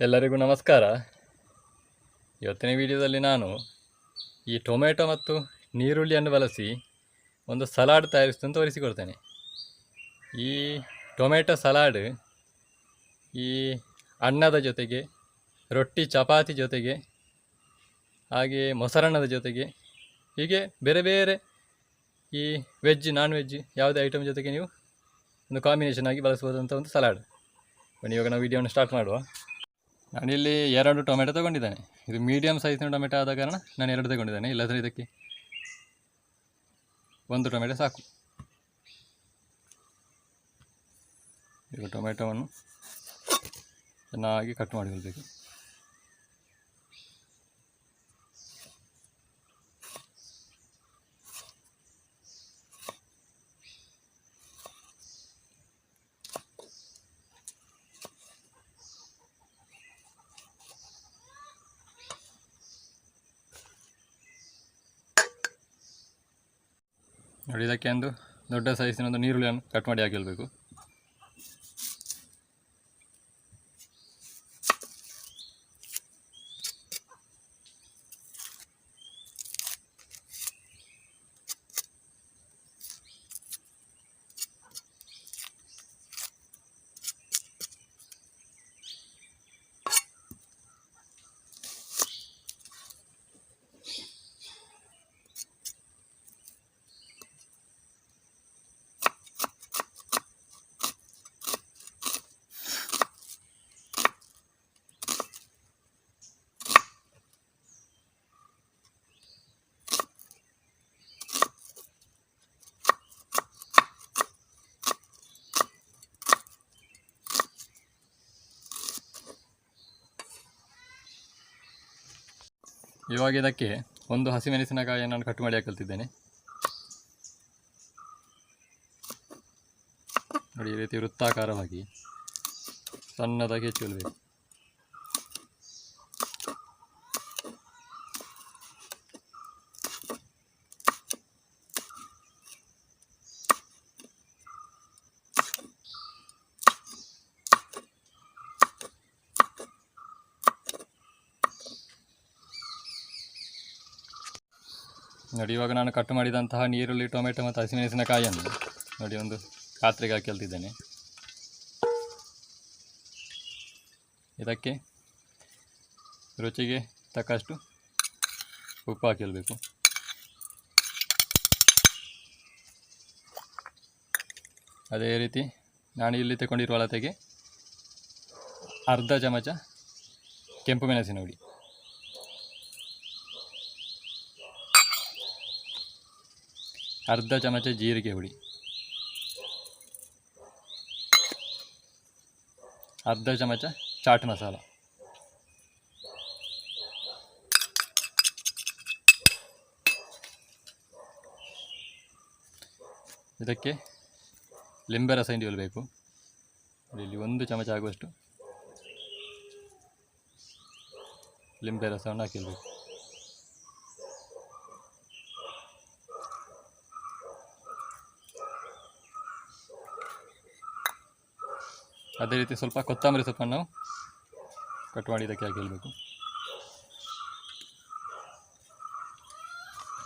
ಎಲ್ಲರಿಗೂ ನಮಸ್ಕಾರ. ಇವತ್ತಿನ ವಿಡಿಯೋದಲ್ಲಿ ನಾನು ಈ ಟೊಮೆಟೊ ಮತ್ತು ನೀರುಳ್ಳಿಯನ್ನು ಬಳಸಿ ಒಂದು ಸಲಾಡ್ ತಯಾರಿಸುವುದನ್ನು ತೋರಿಸಿಕೊಡ್ತೇನೆ. ಈ ಟೊಮೆಟೊ ಸಲಾಡ್ ಈ ಅನ್ನದ ಜೊತೆಗೆ, ರೊಟ್ಟಿ ಚಪಾತಿ ಜೊತೆಗೆ, ಹಾಗೆ ಮೊಸರನ್ನದ ಜೊತೆಗೆ, ಹೀಗೆ ಬೇರೆ ಬೇರೆ ಈ ವೆಜ್ ನಾನ್ ವೆಜ್ ಯಾವುದೇ ಐಟಮ್ ಜೊತೆಗೆ ನೀವು ಒಂದು ಕಾಂಬಿನೇಷನ್ ಆಗಿ ಬಳಸ್ಬೋದಂಥ ಒಂದು ಸಲಾಡ್. ಬನ್ನಿ ಇವಾಗ ನಾವು ವಿಡಿಯೋವನ್ನು ಸ್ಟಾರ್ಟ್ ಮಾಡುವ. ನಾನಿಲ್ಲಿ 2 ಟೊಮೆಟೊ ತಗೊಂಡಿದ್ದೇನೆ. ಇದು ಮೀಡಿಯಮ್ ಸೈಜ್ನ ಟೊಮೆಟೊ ಆದ ಕಾರಣ ನಾನು 2 ತಗೊಂಡಿದ್ದೇನೆ. ಇಲ್ಲದ್ರೆ ಇದಕ್ಕೆ 1 ಟೊಮೆಟೊ ಸಾಕು. ಈಗ ಟೊಮೆಟೊವನ್ನು ಚೆನ್ನಾಗಿ ಕಟ್ ಮಾಡಿಕೊಳ್ಬೇಕು. ನೋಡಿ, ಇದಕ್ಕೆ ಒಂದು ದೊಡ್ಡ ಸೈಜಿನ ಒಂದು ನೀರುಳ್ಳಿಯನ್ನು ಕಟ್ ಮಾಡಿ ಹಾಕಿರಬೇಕು. ಇವಾಗ ಇದಕ್ಕೆ ಒಂದು ಹಸಿಮೆಣಸಿನಕಾಯಿಯನ್ನು ನಾನು ಕಟ್ ಮಾಡಿ ಹಾಕಲ್ತಿದ್ದೇನೆ. ನೋಡಿ, ಈ ರೀತಿ ವೃತ್ತಾಕಾರವಾಗಿ ಸಣ್ಣದಾಗಿ ಹೆಚ್ಚಿಕೊಳ್ಬೇಕು. ನೋಡಿ, ಇವಾಗ ನಾನು ಕಟ್ ಮಾಡಿದಂತಹ ನೀರುಳ್ಳಿ, ಟೊಮೆಟೊ ಮತ್ತು ಹಸಿಮೆಣಸಿನಕಾಯಿಯನ್ನು ನೋಡಿ ಒಂದು ಪಾತ್ರೆಗೆ ಹಾಕಿ ಹೇಳ್ತಿದ್ದೇನೆ. ಇದಕ್ಕೆ ರುಚಿಗೆ ತಕ್ಕಷ್ಟು ಉಪ್ಪು ಹಾಕಿರಬೇಕು. ಅದೇ ರೀತಿ ನಾನು ಇಲ್ಲಿ ತಗೊಂಡಿರುವ ಅಳತೆಗೆ ಅರ್ಧ ಚಮಚ ಕೆಂಪು ಮೆಣಸಿನ ಹುಡಿ, ಅರ್ಧ ಚಮಚ ಜೀರಿಗೆ ಹುಡಿ, ಅರ್ಧ ಚಮಚ ಚಾಟ್ ಮಸಾಲ, ಇದಕ್ಕೆ ಲಿಂಬೆ ರಸ ಹಿಂಡಿಕೊಳ್ಳಬೇಕು. ಇಲ್ಲಿ 1 ಚಮಚ ಆಗುವಷ್ಟು ಲಿಂಬೆ ರಸವನ್ನು ಹಾಕಿರಬೇಕು. ಅದೇ ರೀತಿ ಸ್ವಲ್ಪ ಕೊತ್ತಂಬರಿ ಸೊಪ್ಪನ್ನು ನಾವು ಕಟ್ ಮಾಡಿ ಇದಕ್ಕೆ ಹಾಕಿರಬೇಕು.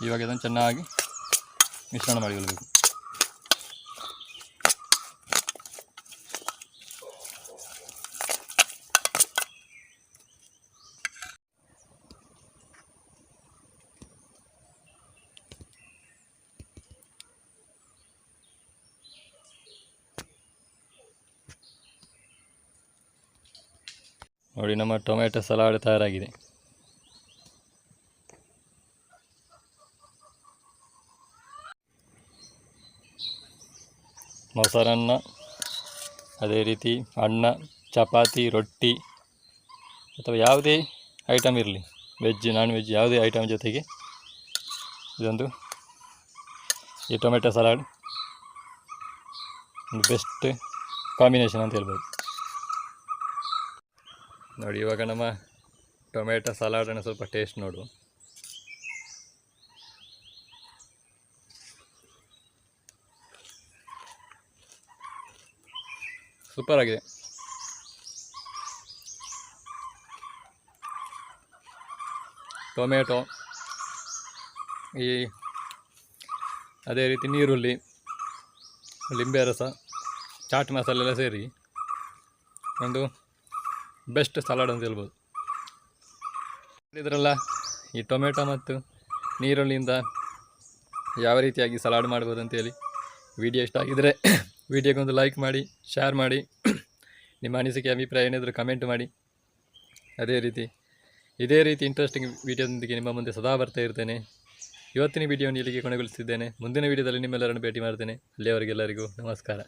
ಇವಾಗ ಇದನ್ನು ಚೆನ್ನಾಗಿ ಮಿಶ್ರಣ ಮಾಡಿಕೊಳ್ಳಬೇಕು. ನೋಡಿ, ನಮ್ಮ ಟೊಮೆಟೊ ಸಲಾಡ್ ತಯಾರಾಗಿದೆ. ಮೊಸರನ್ನ, ಅದೇ ರೀತಿ ಅನ್ನ, ಚಪಾತಿ, ರೊಟ್ಟಿ ಅಥವಾ ಯಾವುದೇ ಐಟಮ್ ಇರಲಿ, ವೆಜ್ ನಾನ್ ವೆಜ್ ಯಾವುದೇ ಐಟಮ್ ಜೊತೆಗೆ ಇದೊಂದು ಈ ಟೊಮೆಟೊ ಸಲಾಡ್ ಒಂದು ಬೆಸ್ಟ್ ಕಾಂಬಿನೇಷನ್ ಅಂತ ಹೇಳ್ಬೋದು. ನೋಡಿ, ಇವಾಗ ನಮ್ಮ ಟೊಮೆಟೊ ಸಲಾಡನ್ನು ಸ್ವಲ್ಪ ಟೇಸ್ಟ್ ನೋಡುವ. ಸೂಪರ್ ಆಗಿದೆ. ಟೊಮೆಟೊ, ಈ ಅದೇ ರೀತಿ ನೀರುಳ್ಳಿ, ಲಿಂಬೆ ರಸ, ಚಾಟ್ ಮಸಾಲೆ ಎಲ್ಲ ಸೇರಿ ಒಂದು ಬೆಸ್ಟ್ ಸಲಾಡ್ ಅಂತ ಹೇಳ್ಬೋದು. ಇದರಲ್ಲ ಈ ಟೊಮೆಟೊ ಮತ್ತು ನೀರುಳ್ಳಿಯಿಂದ ಯಾವ ರೀತಿಯಾಗಿ ಸಲಾಡ್ ಮಾಡ್ಬೋದು ಅಂತೇಳಿ. ವಿಡಿಯೋ ಇಷ್ಟ ಆಗಿದ್ದರೆ ವಿಡಿಯೋಗೊಂದು ಲೈಕ್ ಮಾಡಿ, ಶೇರ್ ಮಾಡಿ, ನಿಮ್ಮ ಅನಿಸಿಕೆ ಅಭಿಪ್ರಾಯ ಏನಾದರೂ ಕಮೆಂಟ್ ಮಾಡಿ. ಇದೇ ರೀತಿ ಇಂಟ್ರೆಸ್ಟಿಂಗ್ ವಿಡಿಯೋದೊಂದಿಗೆ ನಿಮ್ಮ ಮುಂದೆ ಸದಾ ಬರ್ತಾ ಇರ್ತೇನೆ. ಇವತ್ತಿನ ವಿಡಿಯೋವನ್ನು ಇಲ್ಲಿಗೆ ಕೊನೆಗೊಳಿಸಿದ್ದೇನೆ. ಮುಂದಿನ ವಿಡಿಯೋದಲ್ಲಿ ನಿಮ್ಮೆಲ್ಲರನ್ನು ಭೇಟಿ ಮಾಡ್ತೇನೆ. ಅಲ್ಲಿಯವರೆಗೆಲ್ಲರಿಗೂ ನಮಸ್ಕಾರ.